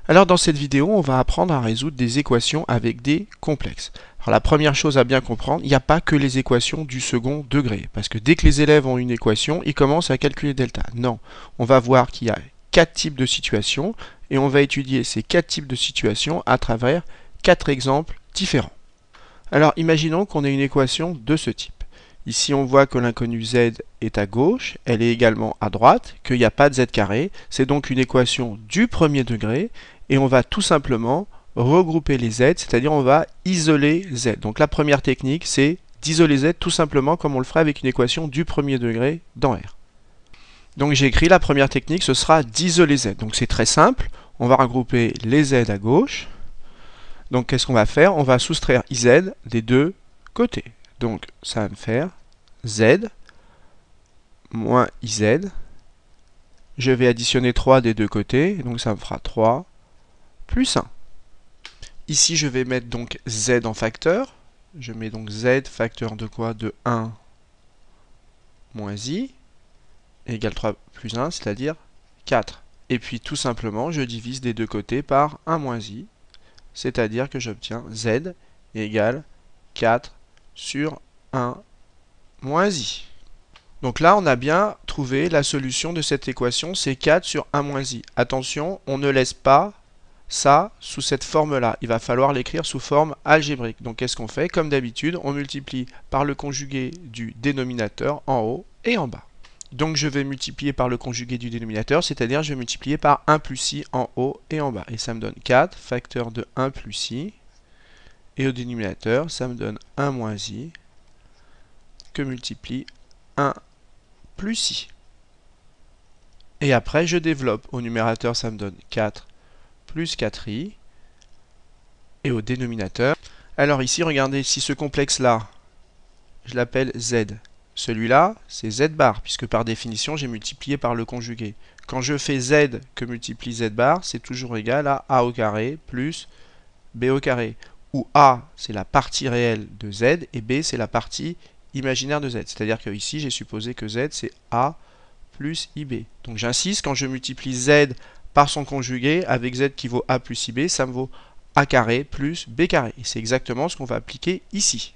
Alors dans cette vidéo, on va apprendre à résoudre des équations avec des complexes. Alors la première chose à bien comprendre, il n'y a pas que les équations du second degré, parce que dès que les élèves ont une équation, ils commencent à calculer delta. Non, on va voir qu'il y a 4 types de situations, et on va étudier ces 4 types de situations à travers 4 exemples différents. Alors imaginons qu'on ait une équation de ce type. Ici on voit que l'inconnu z est à gauche, elle est également à droite, qu'il n'y a pas de z carré, c'est donc une équation du premier degré, et on va tout simplement regrouper les z, c'est-à-dire on va isoler z. Donc la première technique c'est d'isoler z tout simplement comme on le ferait avec une équation du premier degré dans R. Donc j'ai écrit la première technique, ce sera d'isoler z. Donc c'est très simple, on va regrouper les z à gauche. Donc qu'est-ce qu'on va faire? On va soustraire iz des deux côtés. Donc ça va me faire z moins iz. Je vais additionner 3 des deux côtés, donc ça me fera 3 plus 1. Ici je vais mettre donc z en facteur. Je mets donc z facteur de quoi? De 1 moins i égale 3 plus 1, c'est-à-dire 4. Et puis tout simplement je divise des deux côtés par 1 moins i, c'est-à-dire que j'obtiens z égale 4 sur 1 moins i. Donc là, on a bien trouvé la solution de cette équation, c'est 4 sur 1 moins i. Attention, on ne laisse pas ça sous cette forme-là. Il va falloir l'écrire sous forme algébrique. Donc qu'est-ce qu'on fait? Comme d'habitude, on multiplie par le conjugué du dénominateur en haut et en bas. Donc je vais multiplier par le conjugué du dénominateur, c'est-à-dire je vais multiplier par 1 plus i en haut et en bas. Et ça me donne 4 facteur de 1 plus i. Et au dénominateur, ça me donne 1 moins i que multiplie 1 plus i. Et après, je développe. Au numérateur, ça me donne 4 plus 4i. Et au dénominateur, alors ici, regardez, si ce complexe-là, je l'appelle z. Celui-là, c'est z bar, puisque par définition, j'ai multiplié par le conjugué. Quand je fais z que multiplie z bar, c'est toujours égal à a au carré plus b au carré. Où a, c'est la partie réelle de z, et b, c'est la partie imaginaire de z. C'est-à-dire que ici, j'ai supposé que z, c'est a plus ib. Donc j'insiste, quand je multiplie z par son conjugué, avec z qui vaut a plus ib, ça me vaut a carré plus b carré. Et c'est exactement ce qu'on va appliquer ici.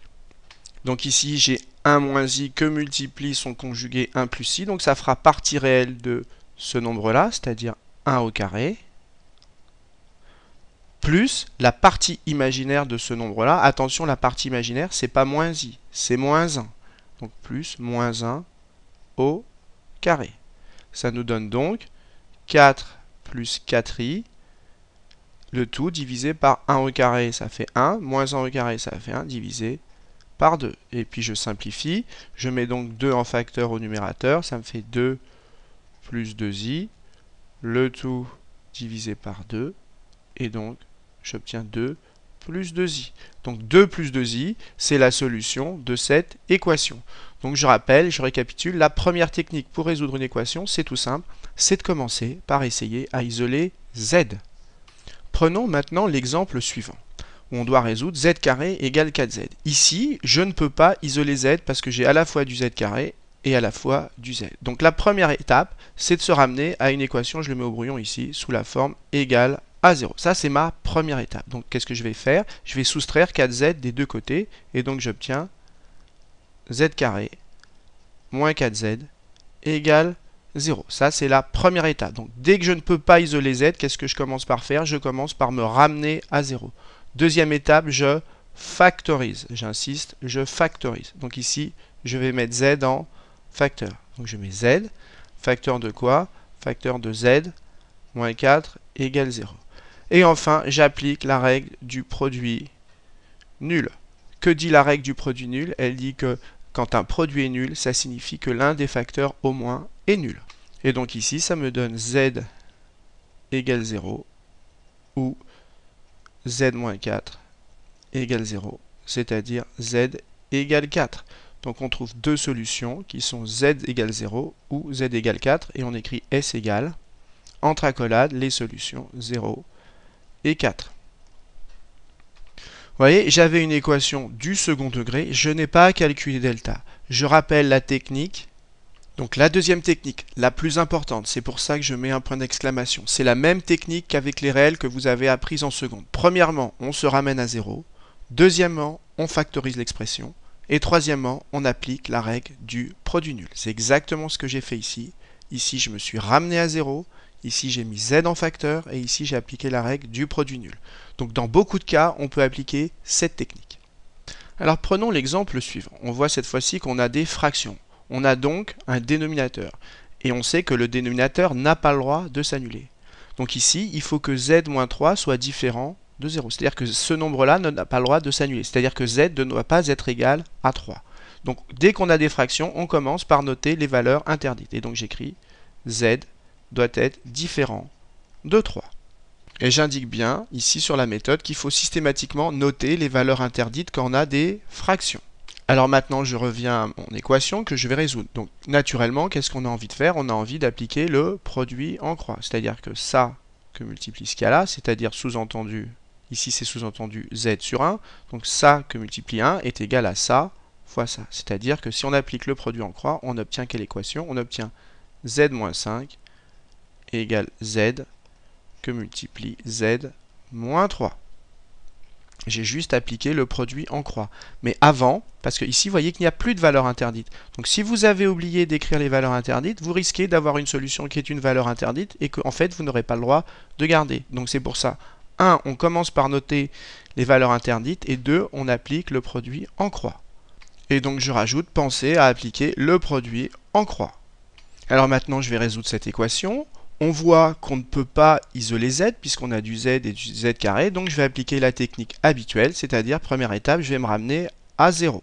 Donc ici, j'ai 1 moins i que multiplie son conjugué 1 plus i. Donc ça fera partie réelle de ce nombre-là, c'est-à-dire 1 au carré, plus la partie imaginaire de ce nombre-là. Attention, la partie imaginaire, c'est pas moins i, c'est moins 1. Donc plus moins 1 au carré. Ça nous donne donc 4 plus 4i, le tout divisé par 1 au carré, ça fait 1, moins 1 au carré, ça fait 1, divisé par 2. Et puis je simplifie, je mets donc 2 en facteur au numérateur, ça me fait 2 plus 2i, le tout divisé par 2, et donc j'obtiens 2 plus 2i. Donc 2 plus 2i, c'est la solution de cette équation. Donc je rappelle, je récapitule, la première technique pour résoudre une équation, c'est tout simple, c'est de commencer par essayer à isoler z. Prenons maintenant l'exemple suivant, où on doit résoudre z carré égale 4z. Ici, je ne peux pas isoler z parce que j'ai à la fois du z carré et à la fois du z. Donc la première étape, c'est de se ramener à une équation, je le mets au brouillon ici, sous la forme égale à 0. Ça, c'est ma première étape. Donc qu'est-ce que je vais faire? Je vais soustraire 4z des deux côtés, et donc j'obtiens z carré moins 4z égale 0. Ça, c'est la première étape. Donc, dès que je ne peux pas isoler z, qu'est-ce que je commence par faire? Je commence par me ramener à 0. Deuxième étape, je factorise. J'insiste, je factorise. Donc ici, je vais mettre z en facteur. Donc je mets z, facteur de quoi? Facteur de z moins 4 égale 0. Et enfin, j'applique la règle du produit nul. Que dit la règle du produit nul? Elle dit que quand un produit est nul, ça signifie que l'un des facteurs au moins est nul. Et donc ici, ça me donne z égale 0 ou z moins 4 égale 0, c'est-à-dire z égale 4. Donc on trouve deux solutions qui sont z égale 0 ou z égale 4 et on écrit S égale, entre accolades, les solutions 0 et 4. Vous voyez, j'avais une équation du second degré, je n'ai pas à calculer delta. Je rappelle la technique, Donc la deuxième technique, la plus importante, c'est pour ça que je mets un point d'exclamation. C'est la même technique qu'avec les réels que vous avez apprises en seconde. Premièrement, on se ramène à 0. Deuxièmement, on factorise l'expression. Et troisièmement, on applique la règle du produit nul. C'est exactement ce que j'ai fait ici. Ici, je me suis ramené à 0. Ici, j'ai mis z en facteur. Et ici, j'ai appliqué la règle du produit nul. Donc dans beaucoup de cas, on peut appliquer cette technique. Alors prenons l'exemple suivant. On voit cette fois-ci qu'on a des fractions. On a donc un dénominateur. Et on sait que le dénominateur n'a pas le droit de s'annuler. Donc ici, il faut que z-3 soit différent de 0. C'est-à-dire que ce nombre-là n'a pas le droit de s'annuler. C'est-à-dire que z ne doit pas être égal à 3. Donc dès qu'on a des fractions, on commence par noter les valeurs interdites. Et donc j'écris z doit être différent de 3. Et j'indique bien ici sur la méthode qu'il faut systématiquement noter les valeurs interdites quand on a des fractions. Alors maintenant, je reviens à mon équation que je vais résoudre. Donc naturellement, qu'est-ce qu'on a envie de faire? On a envie d'appliquer le produit en croix. C'est-à-dire que ça que multiplie ce qu'il y a là, c'est-à-dire sous-entendu, ici c'est sous-entendu z sur 1. Donc ça que multiplie 1 est égal à ça fois ça. C'est-à-dire que si on applique le produit en croix, on obtient quelle équation? On obtient z-5 égale z que multiplie z-3. J'ai juste appliqué le produit en croix. Mais avant, parce que ici, vous voyez qu'il n'y a plus de valeur interdite. Donc si vous avez oublié d'écrire les valeurs interdites, vous risquez d'avoir une solution qui est une valeur interdite et qu'en fait, vous n'aurez pas le droit de garder. Donc c'est pour ça. 1, on commence par noter les valeurs interdites et 2, on applique le produit en croix. Et donc je rajoute, pensez à appliquer le produit en croix. Alors maintenant, je vais résoudre cette équation. On voit qu'on ne peut pas isoler z puisqu'on a du z et du z carré, donc je vais appliquer la technique habituelle, c'est-à-dire première étape, je vais me ramener à 0.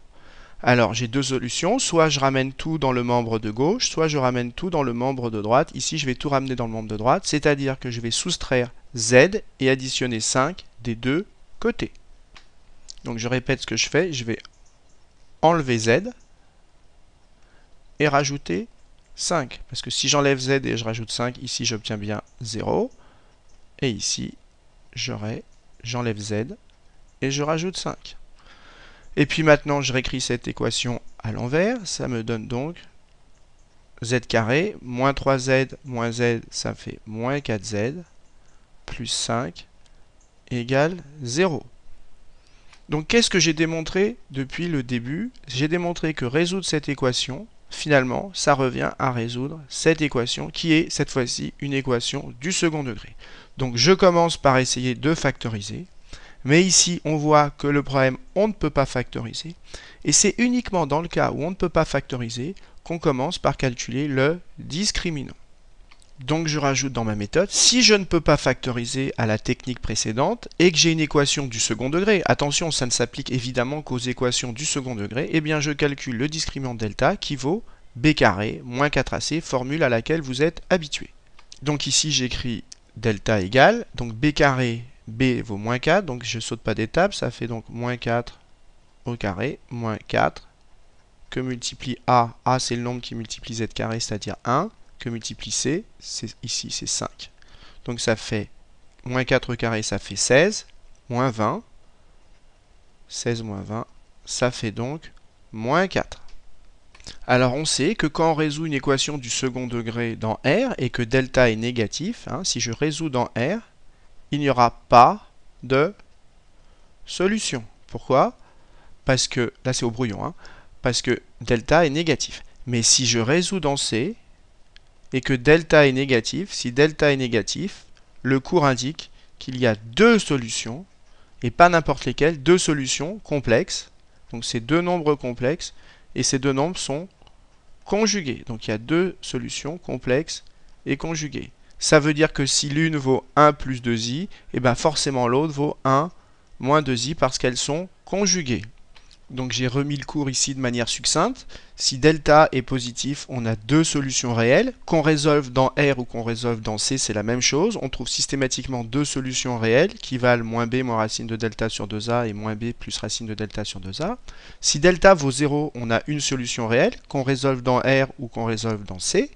Alors j'ai deux solutions, soit je ramène tout dans le membre de gauche, soit je ramène tout dans le membre de droite. Ici je vais tout ramener dans le membre de droite, c'est-à-dire que je vais soustraire z et additionner 5 des deux côtés. Donc je répète ce que je fais, je vais enlever z et rajouter 5, parce que si j'enlève z et je rajoute 5, ici j'obtiens bien 0, et ici j'enlève z et je rajoute 5. Et puis maintenant je réécris cette équation à l'envers, ça me donne donc z carré, moins 3z moins z, ça fait moins 4z, plus 5 égale 0. Donc qu'est-ce que j'ai démontré depuis le début? J'ai démontré que résoudre cette équation, finalement, ça revient à résoudre cette équation qui est cette fois-ci une équation du second degré. Donc je commence par essayer de factoriser, mais ici on voit que le problème on ne peut pas factoriser, et c'est uniquement dans le cas où on ne peut pas factoriser qu'on commence par calculer le discriminant. Donc je rajoute dans ma méthode, si je ne peux pas factoriser à la technique précédente et que j'ai une équation du second degré, attention, ça ne s'applique évidemment qu'aux équations du second degré, eh bien je calcule le discriminant delta qui vaut b carré moins 4ac, formule à laquelle vous êtes habitué. Donc ici j'écris delta égale, donc b carré, b vaut moins 4, donc je ne saute pas d'étape, ça fait donc moins 4 au carré, moins 4, que multiplie a c'est le nombre qui multiplie z carré, c'est-à-dire 1, que multiplie c, ici c'est 5. Donc ça fait moins 4 au carré, ça fait 16, moins 20. 16 moins 20, ça fait donc moins 4. Alors on sait que quand on résout une équation du second degré dans R et que delta est négatif, si je résous dans R, il n'y aura pas de solution. Pourquoi? Parce que, là c'est au brouillon, parce que delta est négatif. Mais si je résous dans C, et que delta est négatif, si delta est négatif, le cours indique qu'il y a deux solutions, et pas n'importe lesquelles, deux solutions complexes. Donc c'est deux nombres complexes, et ces deux nombres sont conjugués. Donc il y a deux solutions complexes et conjuguées. Ça veut dire que si l'une vaut 1 plus 2i, et bien forcément l'autre vaut 1 moins 2i parce qu'elles sont conjuguées. Donc j'ai remis le cours ici de manière succincte. Si delta est positif, on a deux solutions réelles. Qu'on résolve dans R ou qu'on résolve dans C, c'est la même chose. On trouve systématiquement deux solutions réelles qui valent moins b moins racine de delta sur 2a et moins b plus racine de delta sur 2a. Si delta vaut 0, on a une solution réelle. Qu'on résolve dans R ou qu'on résolve dans C,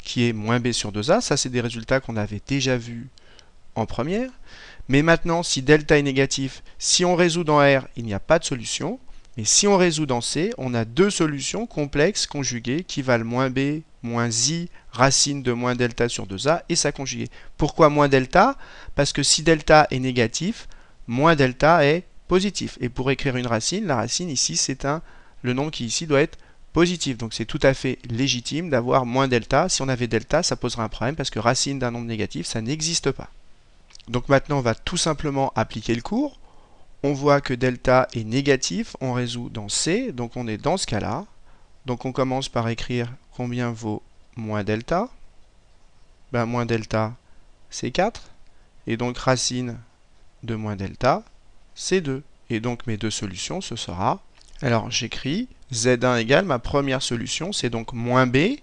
qui est moins b sur 2a. Ça, c'est des résultats qu'on avait déjà vus en première. Mais maintenant, si delta est négatif, si on résout dans R, il n'y a pas de solution. Mais si on résout dans C, on a deux solutions complexes conjuguées qui valent moins b, moins i, racine de moins delta sur 2a et sa conjuguée. Pourquoi moins delta? Parce que si delta est négatif, moins delta est positif. Et pour écrire une racine, la racine ici, c'est le nombre qui ici doit être positif. Donc c'est tout à fait légitime d'avoir moins delta. Si on avait delta, ça poserait un problème parce que racine d'un nombre négatif, ça n'existe pas. Donc maintenant, on va tout simplement appliquer le cours. On voit que delta est négatif, on résout dans C, donc on est dans ce cas-là. Donc on commence par écrire combien vaut moins delta. Ben, moins delta, c'est 4. Et donc racine de moins delta, c'est 2. Et donc mes deux solutions, ce sera... Alors j'écris Z1 égale ma première solution, c'est donc moins B.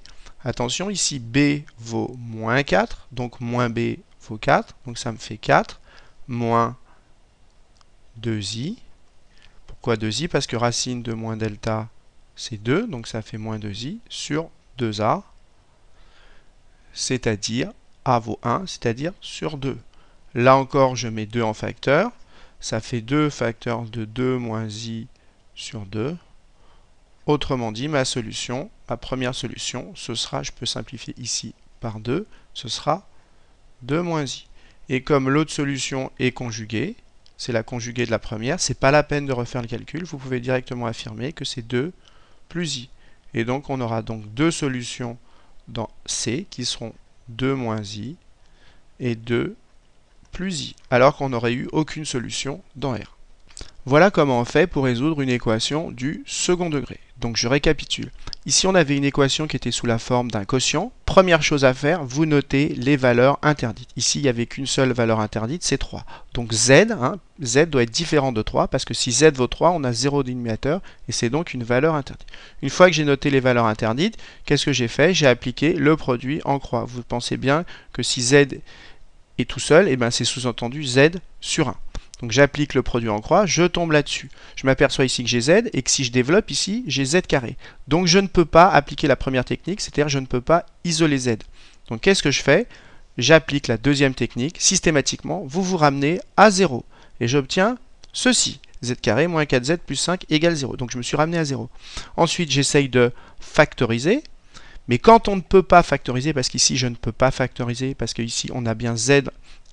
Attention, ici B vaut moins 4, donc moins B vaut 4. Donc ça me fait 4 moins 2i. Pourquoi 2i? Parce que racine de moins delta, c'est 2, donc ça fait moins 2i sur 2a, c'est-à-dire a vaut 1, c'est-à-dire sur 2. Là encore, je mets 2 en facteur, ça fait 2 facteur de 2 moins i sur 2. Autrement dit, ma première solution, ce sera, je peux simplifier ici par 2, ce sera 2 moins i. Et comme l'autre solution est conjuguée, c'est la conjuguée de la première, c'est pas la peine de refaire le calcul, vous pouvez directement affirmer que c'est 2 plus i. Et donc on aura donc deux solutions dans C qui seront 2 moins i et 2 plus i, alors qu'on n'aurait eu aucune solution dans R. Voilà comment on fait pour résoudre une équation du second degré. Donc je récapitule. Ici on avait une équation qui était sous la forme d'un quotient. Première chose à faire, vous notez les valeurs interdites. Ici il n'y avait qu'une seule valeur interdite, c'est 3. Donc Z, Z doit être différent de 3 parce que si Z vaut 3, on a 0 dénominateur et c'est donc une valeur interdite. Une fois que j'ai noté les valeurs interdites, qu'est-ce que j'ai fait? J'ai appliqué le produit en croix. Vous pensez bien que si Z est tout seul, et ben c'est sous-entendu Z sur 1. Donc j'applique le produit en croix, je tombe là-dessus. Je m'aperçois ici que j'ai Z et que si je développe ici, j'ai Z carré. Donc je ne peux pas appliquer la première technique, c'est-à-dire je ne peux pas isoler Z. Donc qu'est-ce que je fais? J'applique la deuxième technique. Systématiquement, vous vous ramenez à 0. Et j'obtiens ceci. Z carré moins 4Z plus 5 égale 0. Donc je me suis ramené à 0. Ensuite, j'essaye de factoriser. Mais quand on ne peut pas factoriser, parce qu'ici je ne peux pas factoriser, parce qu'ici on a bien Z,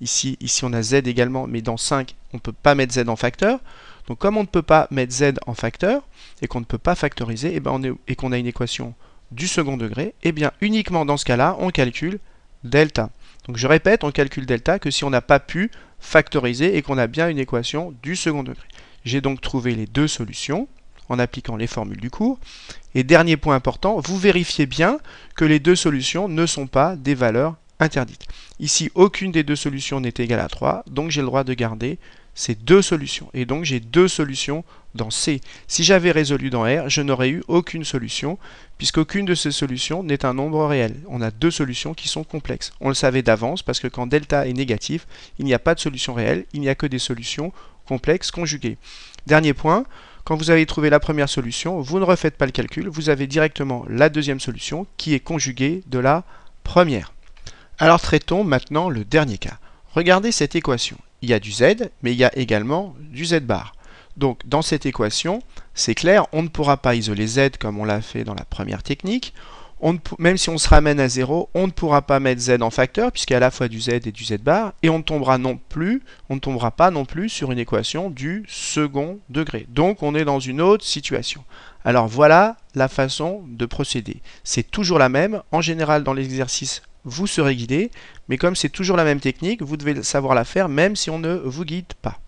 ici on a Z également, mais dans 5, on ne peut pas mettre Z en facteur. Donc comme on ne peut pas mettre Z en facteur, et qu'on ne peut pas factoriser, et qu'on a une équation du second degré, et bien uniquement dans ce cas-là, on calcule delta. Donc je répète, on calcule delta que si on n'a pas pu factoriser et qu'on a bien une équation du second degré. J'ai donc trouvé les deux solutions en appliquant les formules du cours. Et dernier point important, vous vérifiez bien que les deux solutions ne sont pas des valeurs interdites. Ici, aucune des deux solutions n'est égale à 3, donc j'ai le droit de garder ces deux solutions. Et donc j'ai deux solutions dans C. Si j'avais résolu dans R, je n'aurais eu aucune solution, puisqu'aucune de ces solutions n'est un nombre réel. On a deux solutions qui sont complexes. On le savait d'avance, parce que quand delta est négatif, il n'y a pas de solution réelle, il n'y a que des solutions complexes conjuguées. Dernier point, quand vous avez trouvé la première solution, vous ne refaites pas le calcul, vous avez directement la deuxième solution qui est conjuguée de la première. Alors traitons maintenant le dernier cas. Regardez cette équation. Il y a du Z, mais il y a également du Z bar. Donc dans cette équation, c'est clair, on ne pourra pas isoler Z comme on l'a fait dans la première technique. Même si on se ramène à 0, on ne pourra pas mettre Z en facteur, puisqu'il y a à la fois du Z et du Z bar, et on ne tombera pas non plus sur une équation du second degré. Donc on est dans une autre situation. Alors voilà la façon de procéder. C'est toujours la même. En général, dans l'exercice, vous serez guidé, mais comme c'est toujours la même technique, vous devez savoir la faire même si on ne vous guide pas.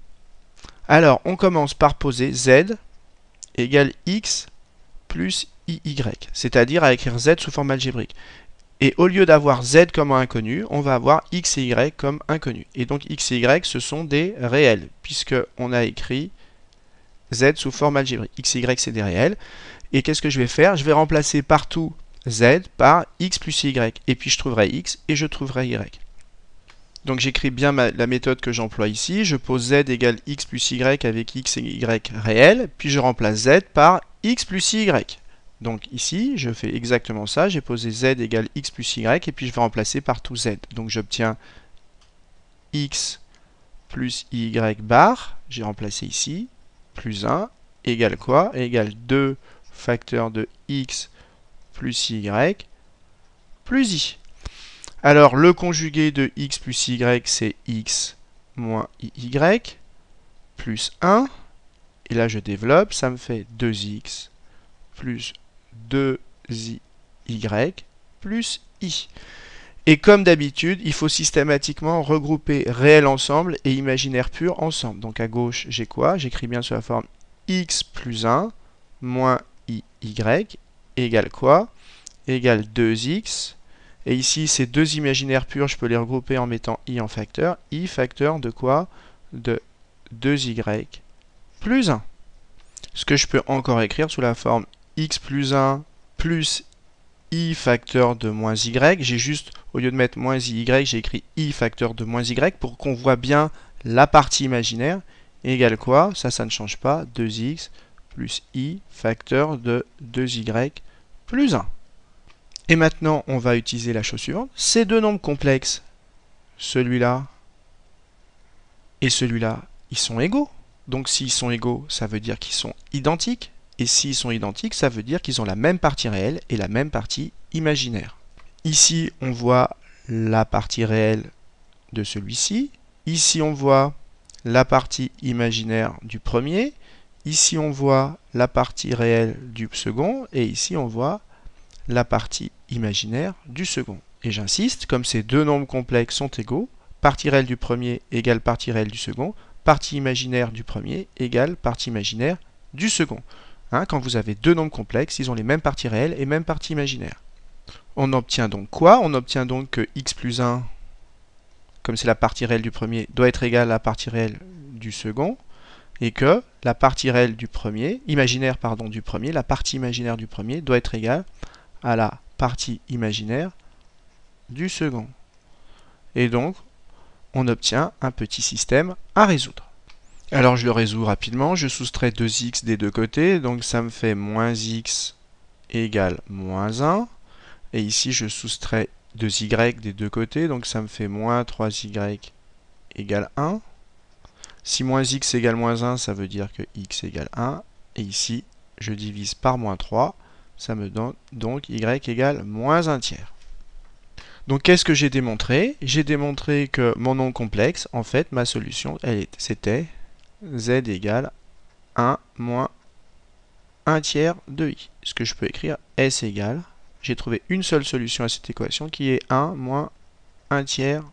Alors, on commence par poser Z égale X plus IY, c'est-à-dire à écrire Z sous forme algébrique. Et au lieu d'avoir Z comme un inconnu, on va avoir X et Y comme inconnus. Et donc X et Y, ce sont des réels, puisqu'on a écrit Z sous forme algébrique. X et Y, c'est des réels. Et qu'est-ce que je vais faire? Je vais remplacer partout Z par X plus Y. Et puis je trouverai X et je trouverai Y. Donc j'écris bien la méthode que j'emploie ici. Je pose Z égale X plus Y avec X et Y réels. Puis je remplace Z par X plus Y. Donc ici, je fais exactement ça. J'ai posé Z égale X plus Y. Et puis je vais remplacer par tout Z. Donc j'obtiens X plus Y bar. J'ai remplacé ici. Plus 1. égale quoi? Égale 2 facteur de x plus y plus i. Alors, le conjugué de x plus y, c'est x moins iy plus 1. Et là, je développe, ça me fait 2x plus 2y plus i. Et comme d'habitude, il faut systématiquement regrouper réel ensemble et imaginaire pur ensemble. Donc à gauche, j'ai quoi? J'écris bien sous la forme x plus 1 moins iy égale quoi? Égale 2x. Et ici, ces deux imaginaires purs, je peux les regrouper en mettant i en facteur. I facteur de quoi? De 2y plus 1. Ce que je peux encore écrire sous la forme x plus 1 plus i facteur de moins y. J'ai juste, au lieu de mettre moins iy, j'ai écrit i facteur de moins y pour qu'on voit bien la partie imaginaire. Égale quoi? Ça ne change pas. 2x plus i facteur de 2y plus 1. Et maintenant, on va utiliser la chose suivante. Ces deux nombres complexes, celui-là et celui-là, ils sont égaux. Donc s'ils sont égaux, ça veut dire qu'ils sont identiques. Et s'ils sont identiques, ça veut dire qu'ils ont la même partie réelle et la même partie imaginaire. Ici, on voit la partie réelle de celui-ci. Ici, on voit la partie imaginaire du premier. Ici, on voit la partie réelle du second. Et ici, on voit la partie imaginaire du second. Et j'insiste, comme ces deux nombres complexes sont égaux, partie réelle du premier égale partie réelle du second, partie imaginaire du premier égale partie imaginaire du second. Quand vous avez deux nombres complexes, ils ont les mêmes parties réelles et mêmes parties imaginaires. On obtient donc quoi? On obtient donc que x plus 1, comme c'est la partie réelle du premier, doit être égale à la partie réelle du second, et que la partie réelle du premier, imaginaire pardon, du premier, la partie imaginaire du premier doit être égale à la partie imaginaire du second. Et donc, on obtient un petit système à résoudre. Alors je le résous rapidement, je soustrais 2x des deux côtés, donc ça me fait moins x égale moins 1. Et ici je soustrais 2y des deux côtés, donc ça me fait moins 3y égale 1. Si moins x égale moins 1, ça veut dire que x égale 1. Et ici, je divise par moins 3, ça me donne donc y égale moins 1 tiers. Donc qu'est-ce que j'ai démontré? J'ai démontré que mon nombre complexe, en fait, ma solution, c'était z égale 1 moins 1 tiers de i. Ce que je peux écrire s égale, j'ai trouvé une seule solution à cette équation qui est 1 moins 1 tiers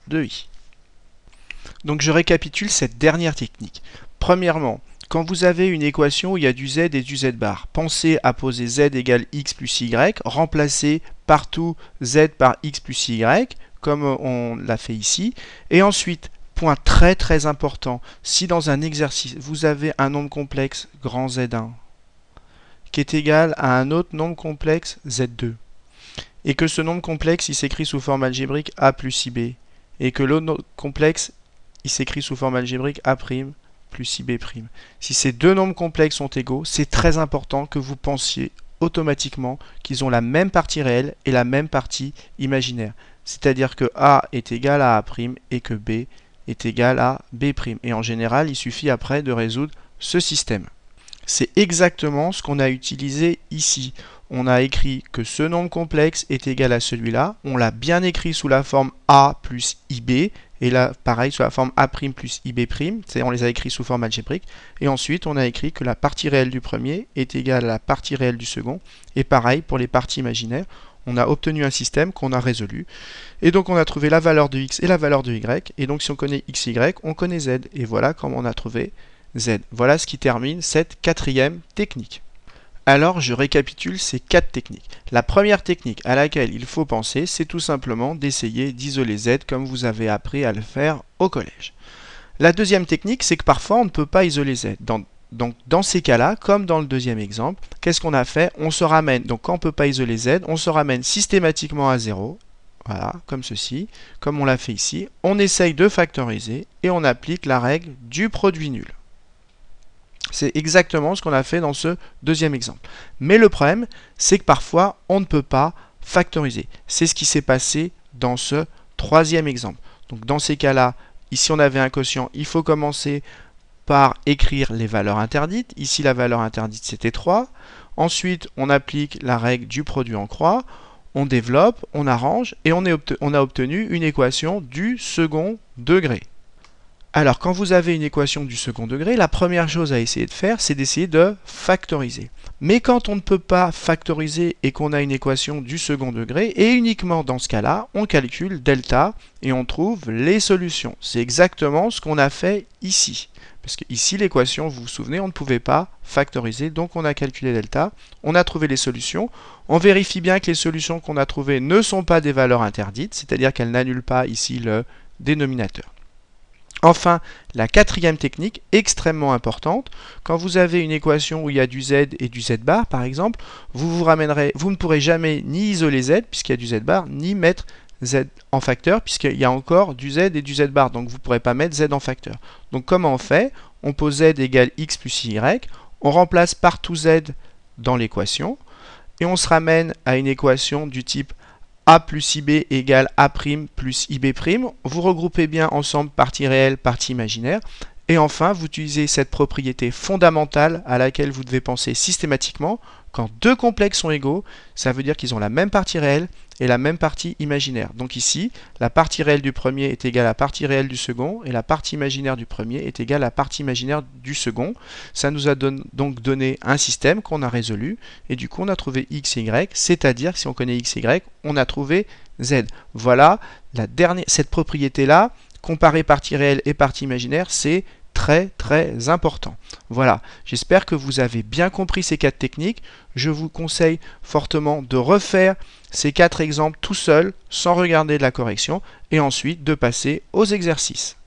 de i. Donc je récapitule cette dernière technique. Premièrement, quand vous avez une équation où il y a du z et du z bar, pensez à poser z égale x plus y, remplacez partout z par x plus y, comme on l'a fait ici, et ensuite, point très important, si dans un exercice, vous avez un nombre complexe grand Z1 qui est égal à un autre nombre complexe Z2, et que ce nombre complexe il s'écrit sous forme algébrique A plus IB, et que l'autre nombre complexe il s'écrit sous forme algébrique A' plus IB'. Si ces deux nombres complexes sont égaux, c'est très important que vous pensiez automatiquement qu'ils ont la même partie réelle et la même partie imaginaire. C'est-à-dire que A est égal à A' et que B est égal à B'. Et en général, il suffit après de résoudre ce système. C'est exactement ce qu'on a utilisé ici. On a écrit que ce nombre complexe est égal à celui-là. On l'a bien écrit sous la forme A plus IB. Et là, pareil, sous la forme A' plus IB'. On les a écrits sous forme algébrique. Et ensuite, on a écrit que la partie réelle du premier est égale à la partie réelle du second. Et pareil, pour les parties imaginaires, on a obtenu un système qu'on a résolu. Et donc, on a trouvé la valeur de x et la valeur de y. Et donc, si on connaît x, y, on connaît z. Et voilà comment on a trouvé z. Voilà ce qui termine cette quatrième technique. Alors, je récapitule ces 4 techniques. La première technique à laquelle il faut penser, c'est tout simplement d'essayer d'isoler z comme vous avez appris à le faire au collège. La deuxième technique, c'est que parfois on ne peut pas isoler z. Donc, dans ces cas-là, comme dans le deuxième exemple, qu'est-ce qu'on a fait? On se ramène, donc quand on ne peut pas isoler z, on se ramène systématiquement à 0. Voilà, comme ceci, comme on l'a fait ici. On essaye de factoriser et on applique la règle du produit nul. C'est exactement ce qu'on a fait dans ce deuxième exemple. Mais le problème, c'est que parfois, on ne peut pas factoriser. C'est ce qui s'est passé dans ce troisième exemple. Donc dans ces cas-là, ici on avait un quotient, il faut commencer par écrire les valeurs interdites. Ici, la valeur interdite, c'était 3. Ensuite, on applique la règle du produit en croix. On développe, on arrange et on a obtenu une équation du second degré. Alors, quand vous avez une équation du second degré, la première chose à essayer de faire, c'est d'essayer de factoriser. Mais quand on ne peut pas factoriser et qu'on a une équation du second degré, et uniquement dans ce cas-là, on calcule delta et on trouve les solutions. C'est exactement ce qu'on a fait ici. Parce que ici, l'équation, vous vous souvenez, on ne pouvait pas factoriser, donc on a calculé delta, on a trouvé les solutions. On vérifie bien que les solutions qu'on a trouvées ne sont pas des valeurs interdites, c'est-à-dire qu'elles n'annulent pas ici le dénominateur. Enfin, la quatrième technique, extrêmement importante, quand vous avez une équation où il y a du z et du z bar, par exemple, vous ne pourrez jamais ni isoler z, puisqu'il y a du z bar, ni mettre z en facteur, puisqu'il y a encore du z et du z bar, donc vous ne pourrez pas mettre z en facteur. Donc comment on fait? On pose z égale x plus y, on remplace partout z dans l'équation, et on se ramène à une équation du type a plus ib égale a' plus ib'. Vous regroupez bien ensemble partie réelle, partie imaginaire. Et enfin, vous utilisez cette propriété fondamentale à laquelle vous devez penser systématiquement. Quand deux complexes sont égaux, ça veut dire qu'ils ont la même partie réelle et la même partie imaginaire. Donc ici, la partie réelle du premier est égale à la partie réelle du second et la partie imaginaire du premier est égale à la partie imaginaire du second. Ça nous a donc donné un système qu'on a résolu et du coup on a trouvé x et y, c'est-à-dire que si on connaît x et y, on a trouvé z. Voilà, cette propriété-là, comparer partie réelle et partie imaginaire, c'est très important. Voilà, j'espère que vous avez bien compris ces 4 techniques. Je vous conseille fortement de refaire ces 4 exemples tout seul, sans regarder de la correction, et ensuite de passer aux exercices.